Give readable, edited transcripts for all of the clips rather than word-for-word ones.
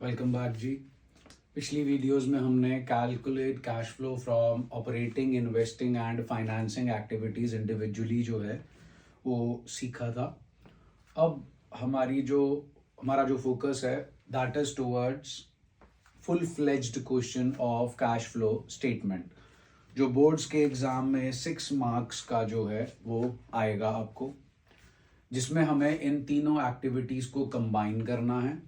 Welcome back जी। पिछली videos में हमने calculate cash flow from operating, investing and financing activities individually जो है वो सीखा था। अब हमारा जो फोकस है that is towards full fledged question of cash flow statement, जो बोर्ड्स के एग्ज़ाम में 6 मार्क्स का जो है वो आएगा आपको, जिसमें हमें इन तीनों एक्टिविटीज़ को कंबाइन करना है।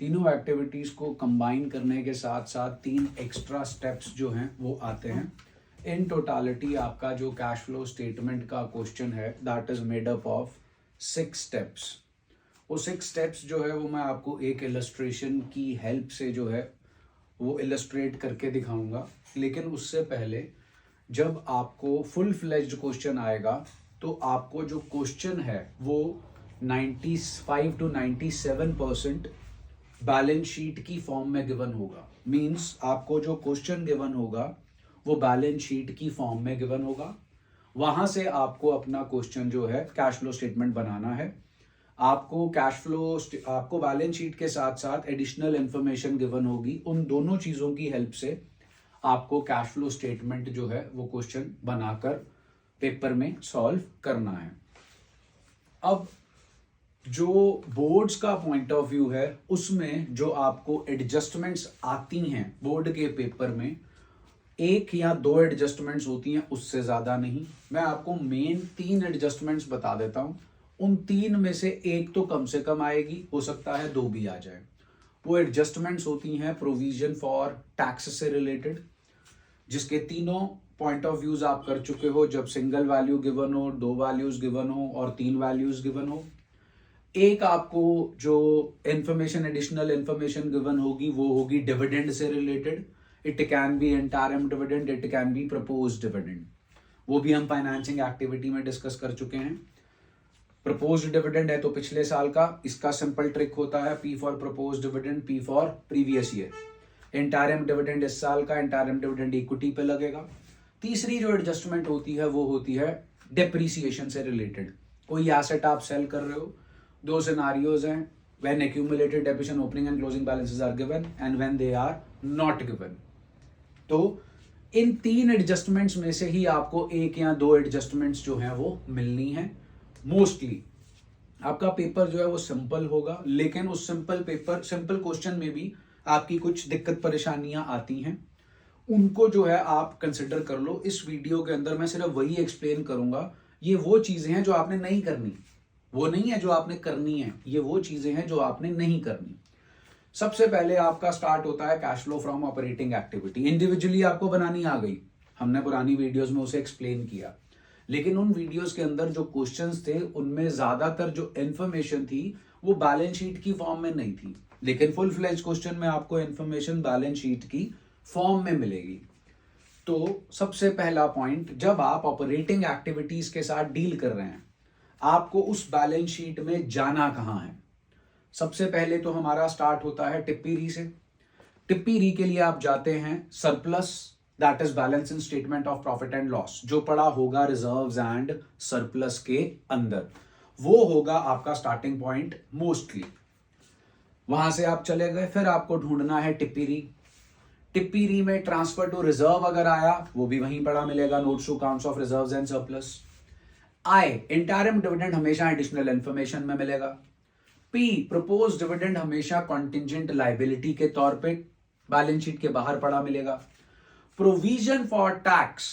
तीनों एक्टिविटीज़ को कंबाइन करने के साथ साथ 3 एक्स्ट्रा स्टेप्स जो हैं वो आते हैं। इन टोटालिटी आपका जो कैश फ्लो स्टेटमेंट का क्वेश्चन है that is made up of 6 steps. वो 6 स्टेप्स जो है वो मैं आपको एक इलस्ट्रेशन की हेल्प से जो है वो इलस्ट्रेट करके दिखाऊंगा। लेकिन उससे पहले जब आपको फुल फ्लेज्ड क्वेश्चन आएगा तो आपको जो क्वेश्चन है वो 95 to 97% बैलेंस शीट की फॉर्म में गिवन होगा। मींस आपको जो क्वेश्चन गिवन होगा वो बैलेंस शीट की फॉर्म में गिवन होगा। वहां से आपको अपना क्वेश्चन जो है कैश फ्लो स्टेटमेंट बनाना है। आपको बैलेंस शीट के साथ साथ एडिशनल इंफॉर्मेशन गिवन होगी। उन दोनों चीजों की हेल्प से आपको कैश फ्लो स्टेटमेंट जो है वो क्वेश्चन बनाकर पेपर में सॉल्व करना है। अब जो बोर्ड्स का पॉइंट ऑफ व्यू है उसमें जो आपको एडजस्टमेंट्स आती हैं बोर्ड के पेपर में, 1 या 2 एडजस्टमेंट्स होती हैं, उससे ज्यादा नहीं। मैं आपको मेन 3 एडजस्टमेंट्स बता देता हूं। उन 3 में से एक तो कम से कम आएगी, हो सकता है 2 भी आ जाए। वो एडजस्टमेंट्स होती हैं प्रोविजन फॉर टैक्स से रिलेटेड, जिसके तीनों पॉइंट ऑफ व्यूज आप कर चुके हो। जब सिंगल वैल्यू गिवन हो, 2 वैल्यूज गिवन हो और 3 वैल्यूज गिवन हो। एक आपको जो इंफॉर्मेशन, एडिशनल इंफॉर्मेशन गिवन होगी वो होगी डिविडेंड से related. It can be interim dividend, it can be proposed dividend. वो भी हम फाइनेंसिंग एक्टिविटी में डिस्कस कर चुके हैं। प्रपोज्ड डिविडेंड है तो पिछले साल का, इसका सिंपल ट्रिक होता है P for proposed dividend, P for previous year. Interim dividend इस साल का, इंटरिम डिविडेंड इक्विटी पे लगेगा। तीसरी जो एडजस्टमेंट होती है वो होती है डेप्रीसिएशन से रिलेटेड। कोई एसेट आप सेल कर रहे हो, 2 सिनारियोज हैं, when accumulated depreciation opening and closing balances are given and when they are not given. तो इन 3 एडजस्टमेंट्स में से ही आपको 1 या 2 एडजस्टमेंट्स जो हैं वो मिलनी है। मोस्टली आपका पेपर जो है वो सिंपल होगा, लेकिन उस सिंपल क्वेश्चन में भी आपकी कुछ दिक्कत परेशानियां आती हैं, उनको जो है आप कंसिडर कर लो। इस वीडियो के अंदर मैं सिर्फ वही एक्सप्लेन करूंगा। ये वो चीजें हैं जो आपने नहीं करनी, वो नहीं है जो आपने करनी है, ये वो चीजें हैं जो आपने नहीं करनी। सबसे पहले आपका स्टार्ट होता है cash flow from operating activity. Individually आपको बनानी आ गई, हमने पुरानी वीडियोस में उसे एक्सप्लेन किया। लेकिन उन वीडियोस के अंदर जो क्वेश्चंस थे उनमें ज्यादातर जो इंफॉर्मेशन थी वो बैलेंस शीट की फॉर्म में नहीं थी, लेकिन फुल फ्लेज क्वेश्चन में आपको इंफॉर्मेशन बैलेंस शीट की फॉर्म में मिलेगी। तो सबसे पहला पॉइंट, जब आप ऑपरेटिंग एक्टिविटीज के साथ डील कर रहे हैं आपको उस बैलेंस शीट में जाना कहां है। सबसे पहले तो हमारा स्टार्ट होता है टिप्पी री से। टिप्पी री के लिए आप जाते हैं surplus, that is balance in statement of profit and loss, जो पड़ा होगा रिजर्व्स एंड सरप्लस के अंदर। वो होगा आपका स्टार्टिंग पॉइंट मोस्टली। वहां से आप चले गए, फिर आपको ढूंढना है टिप्पी री। टिप्पी री में ट्रांसफर टू रिजर्व अगर आया वो भी वहीं पड़ा मिलेगा, notes to accounts of reserves and surplus. I interim dividend हमेशा एडिशनल इंफॉर्मेशन में मिलेगा। पी प्रपोज डिविडेंड हमेशा कॉन्टिंजेंट लाइबिलिटी के तौर पे बैलेंस शीट के बाहर पड़ा मिलेगा। प्रोविजन फॉर टैक्स,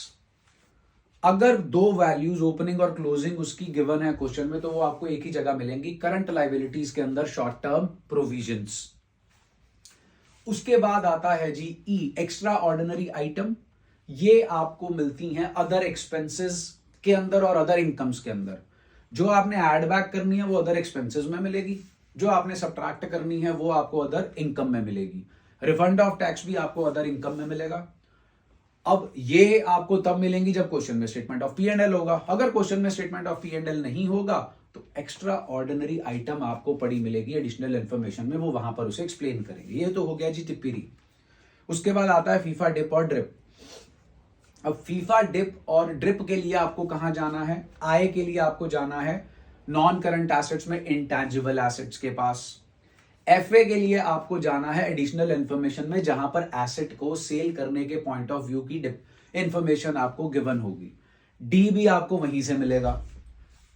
अगर 2 वैल्यूज ओपनिंग और क्लोजिंग उसकी गिवन है क्वेश्चन में तो वो आपको एक ही जगह मिलेंगी, करंट लाइबिलिटीज के अंदर शॉर्ट टर्म प्रोविजंस। उसके बाद आता है जी ई एक्स्ट्रा ऑर्डिनरी आइटम। ये आपको मिलती हैं अदर एक्सपेंसेस के अंदर और अदर इनकम्स के अंदर। जो आपने ऐड बैक करनी है वो अदर एक्सपेंसेस में मिलेगी, जो आपने सब्ट्रैक्ट करनी है वो आपको अदर इनकम में मिलेगी। रिफंड ऑफ टैक्स भी आपको अदर इनकम में मिलेगा। अब ये आपको तब मिलेंगी जब क्वेश्चन में statement of P and L होगा। अगर क्वेश्चन में statement of P and L नहीं होगा तो एक्स्ट्रा ऑर्डिनरी आइटम आपको पड़ी मिलेगी एडिशनल इंफॉर्मेशन में, वो वहां पर उसे एक्सप्लेन करेंगे। ये तो हो गया जी टिप्पी री। उसके बाद आता है फीफा, डिप और ड्रिप। अब फीफा, डिप और ड्रिप के लिए आपको कहां जाना है? आय के लिए आपको जाना है नॉन करंट एसेट्स में इंटैंजिबल एसेट्स के पास। एफए के लिए आपको जाना है एडिशनल इंफॉर्मेशन में, जहां पर एसेट को सेल करने के पॉइंट ऑफ व्यू की इंफॉर्मेशन आपको गिवन होगी। डी भी आपको वहीं से मिलेगा।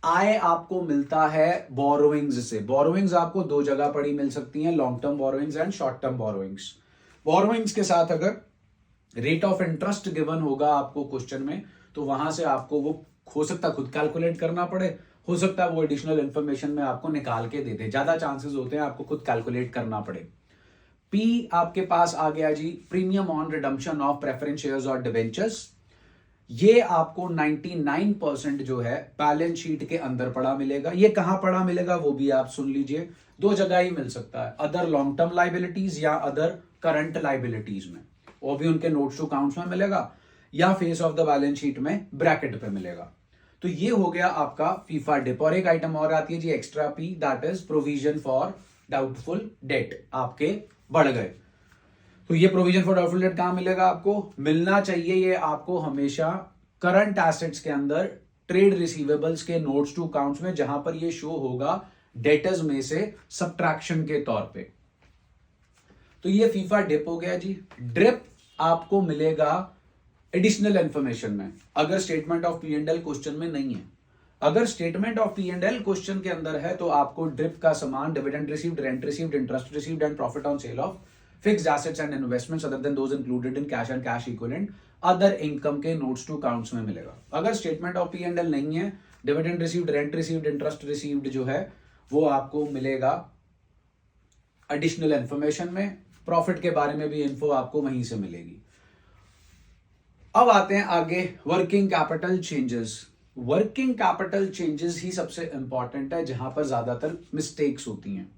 आय आपको मिलता है बोरोइंग्स से। बोरोइंग्स आपको दो जगह पड़ी मिल सकती हैं, long term borrowings and short term borrowings. Borrowings के साथ अगर रेट ऑफ इंटरेस्ट गिवन होगा आपको क्वेश्चन में, तो वहां से आपको वो हो सकता है खुद कैलकुलेट करना पड़े, हो सकता है वो एडिशनल इंफॉर्मेशन में आपको निकाल के दे दे, ज्यादा चांसेस होते हैं आपको खुद कैलकुलेट करना पड़े। पी आपके पास आ गया जी, premium on redemption of preference shares और डिबेंचर्स। ये आपको 99% जो है बैलेंस शीट के अंदर पड़ा मिलेगा। ये कहां पड़ा मिलेगा वो भी आप सुन लीजिए, दो जगह ही मिल सकता है, अदर लॉन्ग टर्म लाइबिलिटीज या अदर करंट लाइबिलिटीज में, वो भी उनके नोट्स टू अकाउंट्स में मिलेगा या face of the balance sheet में ब्रैकेट पे मिलेगा। तो ये हो गया आपका फीफा डिप। और एक आइटम और आती है जी extra P, that is provision for doubtful debt, आपके बढ़ गए। तो ये प्रोविजन फॉर डाउटफुल डेट कहां मिलेगा आपको? मिलना चाहिए ये आपको हमेशा करंट एसेट्स के अंदर ट्रेड रिसीवेबल्स के नोट्स टू अकाउंट्स में, जहां पर ये शो होगा डेटर्स में से सब्ट्रैक्शन के तौर पे। तो ये फीफा डिप हो गया जी। ड्रिप आपको मिलेगा एडिशनल इंफॉर्मेशन में, अगर statement of P and L question में नहीं है। अगर statement of P and L question के अंदर है तो आपको ड्रिप का समान dividend received, rent received, interest received and profit on sale of fixed assets and investments other than those included in cash and cash equivalent other income के notes to accounts में मिलेगा। अगर statement of P and L नहीं है, dividend received, rent received, interest received जो है वो आपको मिलेगा एडिशनल इंफॉर्मेशन में। प्रॉफिट के बारे में भी इंफो आपको वहीं से मिलेगी। अब आते हैं आगे working capital changes. Working capital changes ही सबसे इंपॉर्टेंट है, जहां पर ज्यादातर मिस्टेक्स होती हैं।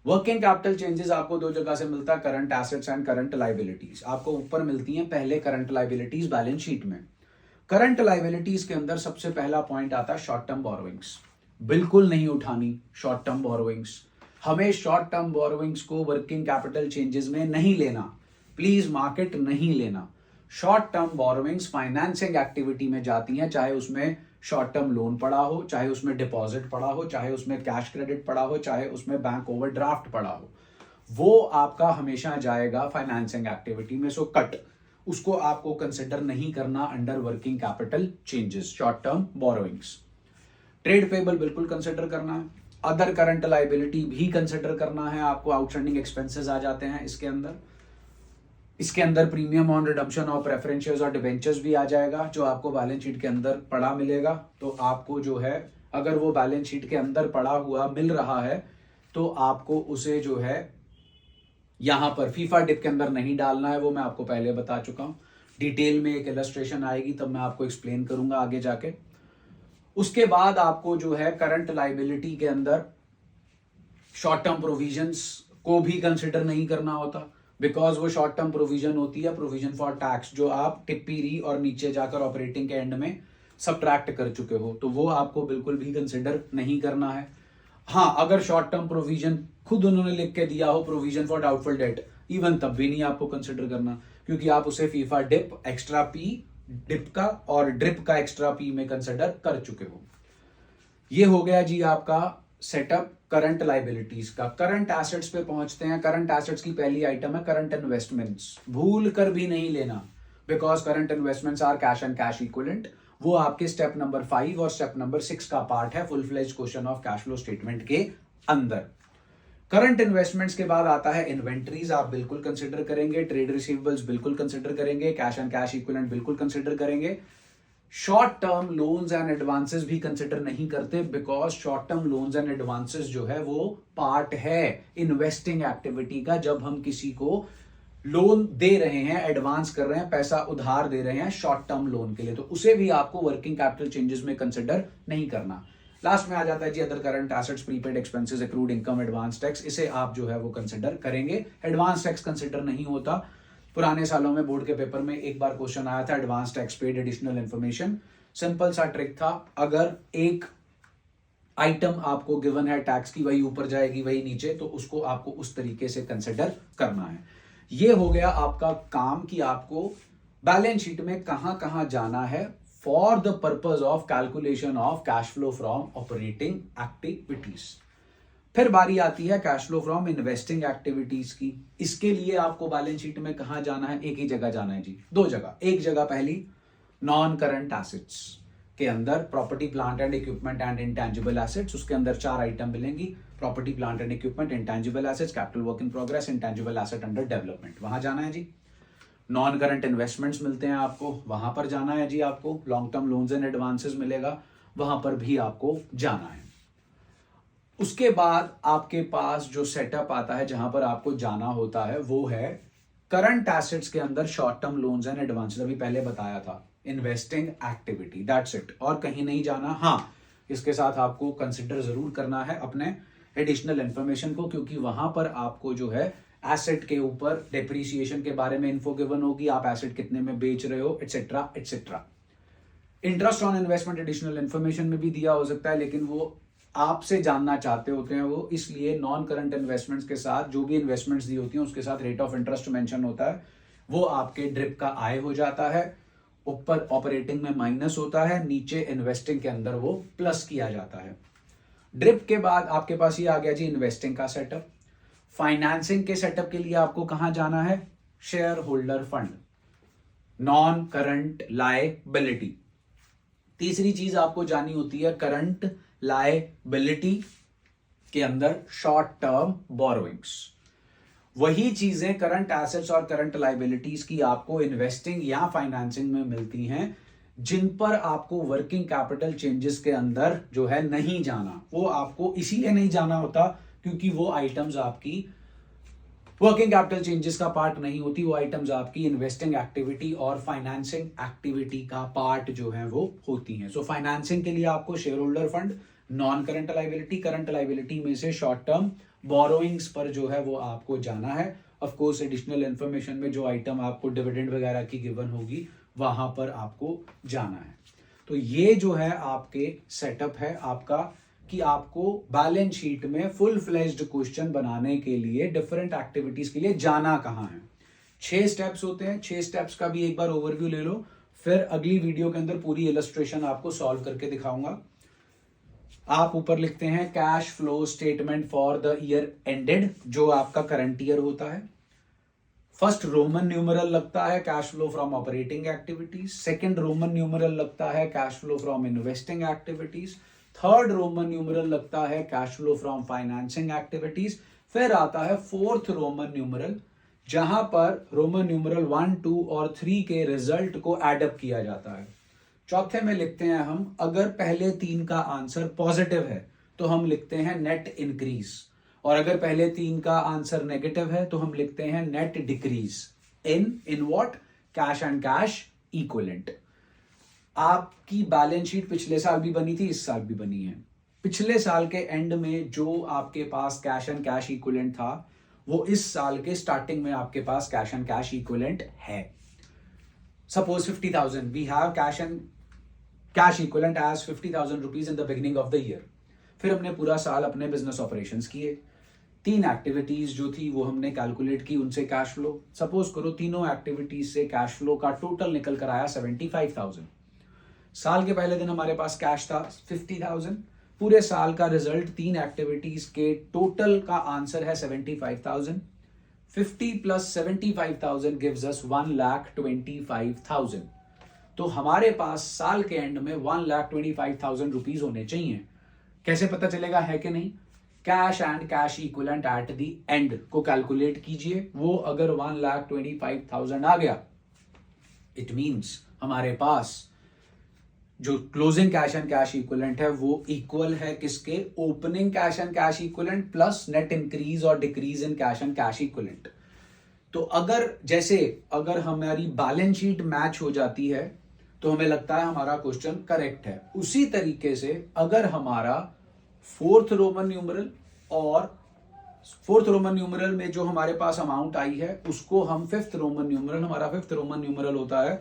वर्किंग कैपिटल चेंजेस आपको दो जगह से मिलता है, current assets and current liabilities. आपको ऊपर मिलती हैं पहले करंट लाइबिलिटीज बैलेंस शीट में। करंट लाइबिलिटीज के अंदर सबसे पहला पॉइंट आता है शॉर्ट टर्म बोरोइंग्स। बिल्कुल नहीं उठानी शॉर्ट टर्म बोरोइंग्स। हमें शॉर्ट टर्म बोरोइंग्स को वर्किंग कैपिटल चेंजेस में नहीं लेना, प्लीज मार्केट नहीं लेना। Short term borrowings financing activity में जाती हैं, चाहे उसमें शॉर्ट टर्म लोन पड़ा हो, चाहे उसमें डिपॉजिट पड़ा हो, चाहे उसमें कैश क्रेडिट पड़ा हो, चाहे उसमें बैंक ओवरड्राफ्ट पड़ा हो, वो आपका हमेशा जाएगा फाइनेंसिंग एक्टिविटी में। सो कट, उसको आपको कंसिडर नहीं करना under working capital changes, short term borrowings. Trade payable बिल्कुल कंसिडर करना है, अदर करंट लाइबिलिटी भी कंसिडर करना है आपको, आउटस्टैंडिंग एक्सपेंसेस आ जाते हैं इसके अंदर। इसके अंदर premium on redemption of preference shares और डिबेंचर्स भी आ जाएगा, जो आपको बैलेंस शीट के अंदर पड़ा मिलेगा। तो आपको जो है अगर वो बैलेंस शीट के अंदर पड़ा हुआ मिल रहा है तो आपको उसे जो है यहां पर फीफा डिप के अंदर नहीं डालना है, वो मैं आपको पहले बता चुका हूं। डिटेल में एक इलस्ट्रेशन आएगी तब मैं आपको एक्सप्लेन करूंगा आगे जाके। उसके बाद आपको जो है करंट लाइबिलिटी के अंदर शॉर्ट टर्म प्रोविजंस को भी कंसिडर नहीं करना होता, बिकॉज वो शॉर्ट टर्म प्रोविजन होती है प्रोविजन फॉर टैक्स, जो आप टिप्पी री और नीचे जाकर ऑपरेटिंग के एंड में सब्ट्रैक्ट कर चुके हो, तो वो आपको बिल्कुल भी कंसिडर नहीं करना है। हाँ, अगर शॉर्ट टर्म प्रोविजन खुद उन्होंने लिख के दिया हो provision for doubtful debt, even तब भी नहीं आपको कंसिडर करना, क्योंकि आप उसे फीफा डिप, एक्स्ट्रा पी डिप का और ड्रिप का एक्स्ट्रा पी में कंसिडर कर चुके हो। ये हो गया जी आपका सेटअप करंट लाइबिलिटीज का। करंट एसेट्स पे पहुंचते हैं। करंट एसेट्स की पहली आइटम है करंट इन्वेस्टमेंट्स। भूल कर भी नहीं लेना, because current investments are cash and cash equivalent. वो आपके स्टेप नंबर 5 और स्टेप नंबर 6 का पार्ट है full fledged question of cash flow statement के अंदर। करंट इन्वेस्टमेंट्स के बाद आता है इन्वेंट्रीज, आप बिल्कुल कंसिडर करेंगे। ट्रेड रिसीवेबल्स बिल्कुल कंसिडर करेंगे। कैश एंड कैश इक्विवेलेंट बिल्कुल कंसिडर करेंगे। Short term loans and advances भी कंसिडर नहीं करते, because short term loans and advances जो है वो पार्ट है इन्वेस्टिंग एक्टिविटी का। जब हम किसी को लोन दे रहे हैं, एडवांस कर रहे हैं, पैसा उधार दे रहे हैं शॉर्ट टर्म लोन के लिए, तो उसे भी आपको वर्किंग कैपिटल चेंजेस में कंसिडर नहीं करना। लास्ट में आ जाता है जी other current assets, prepaid expenses, accrued income, advance tax. इसे आप जो है वो कंसिडर करेंगे। एडवांस टैक्स कंसिडर नहीं होता। पुराने सालों में बोर्ड के पेपर में एक बार क्वेश्चन आया था advance tax paid additional information. Simple सा ट्रिक था, अगर एक आइटम आपको गिवन है टैक्स की, वही ऊपर जाएगी वही नीचे, तो उसको आपको उस तरीके से कंसिडर करना है। ये हो गया आपका काम कि आपको बैलेंस शीट में कहां कहां जाना है for the purpose of calculation of cash flow from operating activities. फिर बारी आती है cash flow from investing activities की। इसके लिए आपको बैलेंस शीट में कहां जाना है? एक ही जगह जाना है जी, दो जगह। एक जगह पहली नॉन करंट एसेट्स के अंदर property plant and equipment and intangible assets, उसके अंदर 4 आइटम मिलेंगी, property plant and equipment, intangible assets, capital work in progress, intangible asset under development, वहां जाना है जी। नॉन करंट इन्वेस्टमेंट्स मिलते हैं आपको, वहां पर जाना है जी। आपको long term loans and advances मिलेगा, वहां पर भी आपको जाना है। उसके बाद आपके पास जो सेटअप आता है जहां पर आपको जाना होता है वो है करंट एसेट्स के अंदर short term loans and advances, अभी पहले बताया था, इन्वेस्टिंग एक्टिविटी, दैट्स इट, और कहीं नहीं जाना। हाँ, इसके साथ आपको कंसिडर जरूर करना है अपने एडिशनल इंफॉर्मेशन को, क्योंकि वहां पर आपको जो है एसेट के ऊपर डेप्रिसिएशन के बारे में इन्फो गिवन होगी, आप एसेट कितने में बेच रहे हो, etcetera etcetera. Interest on investment additional information में भी दिया हो सकता है, लेकिन वो आपसे जानना चाहते होते हैं वो, इसलिए नॉन करंट इन्वेस्टमेंट्स के साथ जो भी इन्वेस्टमेंट्स दी होती हैं उसके साथ रेट ऑफ इंटरेस्ट मेंशन होता है, वो आपके ड्रिप का आय हो जाता है। ऊपर ऑपरेटिंग में माइनस होता है, नीचे इन्वेस्टिंग के अंदर वो प्लस किया जाता है। ड्रिप के बाद आपके पास ये आ गया जी इन्वेस्टिंग का सेटअप। फाइनेंसिंग के सेटअप के लिए आपको कहां जाना है? Share holder fund, non current liability. तीसरी चीज आपको जानी होती है करंट लायबिलिटी के अंदर शॉर्ट टर्म बोरोइंग्स। वही चीजें करंट एसेट्स और करंट लायबिलिटीज की आपको इन्वेस्टिंग या फाइनेंसिंग में मिलती हैं, जिन पर आपको वर्किंग कैपिटल चेंजेस के अंदर जो है नहीं जाना। वो आपको इसीलिए नहीं जाना होता क्योंकि वो आइटम्स आपकी वर्किंग कैपिटल चेंजेस का पार्ट नहीं होती, वो आइटम्स आपकी इन्वेस्टिंग एक्टिविटी और फाइनेंसिंग एक्टिविटी का पार्ट जो है वो होती हैं। सो फाइनेंसिंग के लिए आपको share holder fund, non current liability, current liability में से शॉर्ट टर्म बोरोइंग्स पर जो है वो आपको जाना है। ऑफ कोर्स एडिशनल इंफॉर्मेशन में जो आइटम आपको डिविडेंड वगैरह की गिवन होगी वहां पर आपको जाना है। तो ये जो है आपके सेटअप है आपका, कि आपको बैलेंस शीट में फुल फ्लेज्ड क्वेश्चन बनाने के लिए डिफरेंट एक्टिविटीज के लिए जाना कहां है। 6 स्टेप्स होते हैं, 6 स्टेप्स का भी एक बार ओवरव्यू ले लो, फिर अगली वीडियो के अंदर पूरी इलस्ट्रेशन आपको सॉल्व करके दिखाऊंगा। आप ऊपर लिखते हैं cash flow statement for the year ended, जो आपका करंट ईयर होता है। फर्स्ट रोमन न्यूमरल लगता है cash flow from operating activities, second Roman numeral लगता है cash flow from investing activities, third Roman numeral लगता है cash flow from financing activities, फिर आता है फोर्थ रोमन न्यूमरल, जहां पर रोमन न्यूमरल 1, 2 और 3 के रिजल्ट को एडअप किया जाता है। चौथे में लिखते हैं हम, अगर पहले 3 का आंसर पॉजिटिव है तो हम लिखते हैं नेट इंक्रीज, और अगर पहले 3 का आंसर नेगेटिव है तो हम लिखते हैं net decrease in what? Cash and cash equivalent. आपकी बैलेंस शीट पिछले साल भी बनी थी, इस साल भी बनी है। पिछले साल के एंड में जो आपके पास कैश एंड कैश इक्विवेलेंट था वो इस साल के स्टार्टिंग में आपके पास कैश एंड कैश इक्विवेलेंट है। Suppose 50,000, we have cash and cash equivalent as 50,000 rupees in the beginning of the year. फिर हमने पूरा साल अपने बिजनेस ऑपरेशंस किए, 3 एक्टिविटीज जो थी वो हमने कैलकुलेट की, उनसे कैश फ्लो, सपोज करो तीनों एक्टिविटीज से कैश फ्लो का टोटल निकल कर आया 75,000। साल के पहले दिन हमारे पास कैश था 50,000, पूरे साल का रिजल्ट 3 एक्टिविटीज के टोटल का आंसर है 75,000। 50 प्लस 75,000 गिव्स अस 1,25,000। तो हमारे पास साल के एंड में 1,25,000 रुपीज होने चाहिए। कैसे पता चलेगा है कि नहीं? Cash and cash equivalent at the end को कैलकुलेट कीजिए, वो अगर 1,25,000 आ गया, इट मींस हमारे पास जो closing cash and cash equivalent है वो इक्वल है किसके? Opening cash and cash equivalent plus net increase और decrease in cash and cash equivalent. तो अगर हमारी बैलेंस शीट मैच हो जाती है तो हमें लगता है हमारा क्वेश्चन करेक्ट है। उसी तरीके से अगर हमारा फोर्थ रोमन न्यूमरल में जो हमारे पास अमाउंट आई है उसको हम फिफ्थ रोमन न्यूमरल होता है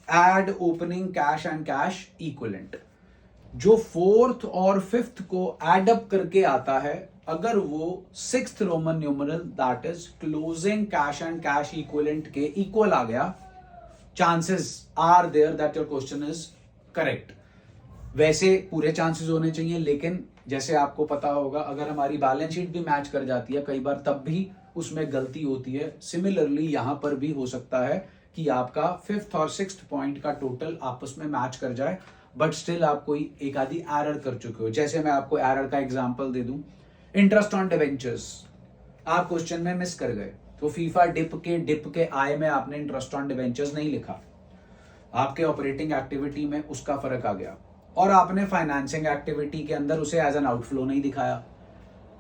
add opening cash and cash equivalent. जो फोर्थ और फिफ्थ को एड अप करके आता है, अगर वो sixth Roman numeral that is closing cash and cash equivalent के इक्वल आ गया, chances are there that your question is correct. वैसे पूरे चांसेस होने चाहिए, लेकिन जैसे आपको पता होगा अगर हमारी बैलेंस शीट भी मैच कर जाती है कई बार तब भी उसमें गलती होती है। सिमिलरली यहाँ पर भी हो सकता है कि आपका 5th और 6th पॉइंट का टोटल आपस में मैच कर जाए, बट स्टिल आप कोई एक आधी एरर कर चुके हो। जैसे मैं आपको एरर का एग्जांपल दे दूं, इंटरेस्ट ऑन डिवेंचर्स आप क्वेश्चन में मिस कर गए, तो फीफा डिप के आय में आपने इंटरेस्ट ऑन डिवेंचर्स नहीं लिखा, आपके ऑपरेटिंग एक्टिविटी में उसका फर्क आ गया, और आपने फाइनेंसिंग एक्टिविटी के अंदर उसे एज एन आउटफ्लो नहीं दिखाया।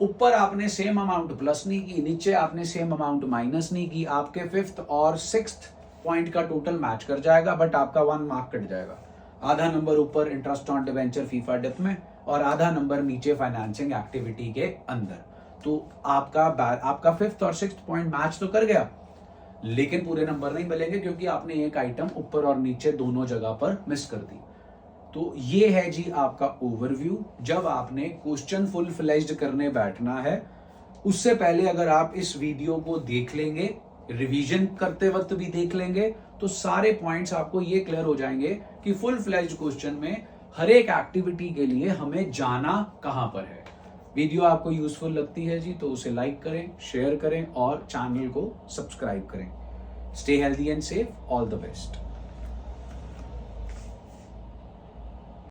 ऊपर आपने सेम अमाउंट प्लस नहीं की, नीचे आपने सेम अमाउंट माइनस नहीं की, आपके 5th और 6th पॉइंट का टोटल मैच कर जाएगा, बट आपका 1 मार्क कट जाएगा। आधा नंबर ऊपर इंटरेस्ट ऑन डिवेंचर फीफा डिप में और आधा नंबर नीचे फाइनेंसिंग एक्टिविटी के अंदर। तो आपका 5th और 6th पॉइंट मैच तो कर गया, लेकिन पूरे नंबर नहीं मिलेंगे क्योंकि आपने एक आइटम ऊपर और नीचे दोनों जगह पर मिस कर दी। तो ये है जी आपका ओवरव्यू। जब आपने क्वेश्चन फुल फ्लेज्ड करने बैठना है उससे पहले अगर आप इस वीडियो को देख लेंगे, रिवीजन करते वक्त भी देख लेंगे, तो सारे पॉइंट्स आपको ये क्लियर हो जाएंगे कि फुल फ्लेज्ड क्वेश्चन में हर एक एक्टिविटी के लिए हमें जाना कहां पर है। वीडियो आपको यूजफुल लगती है जी तो उसे लाइक करें, शेयर करें और चैनल को सब्सक्राइब करें। Stay healthy and safe, all the best.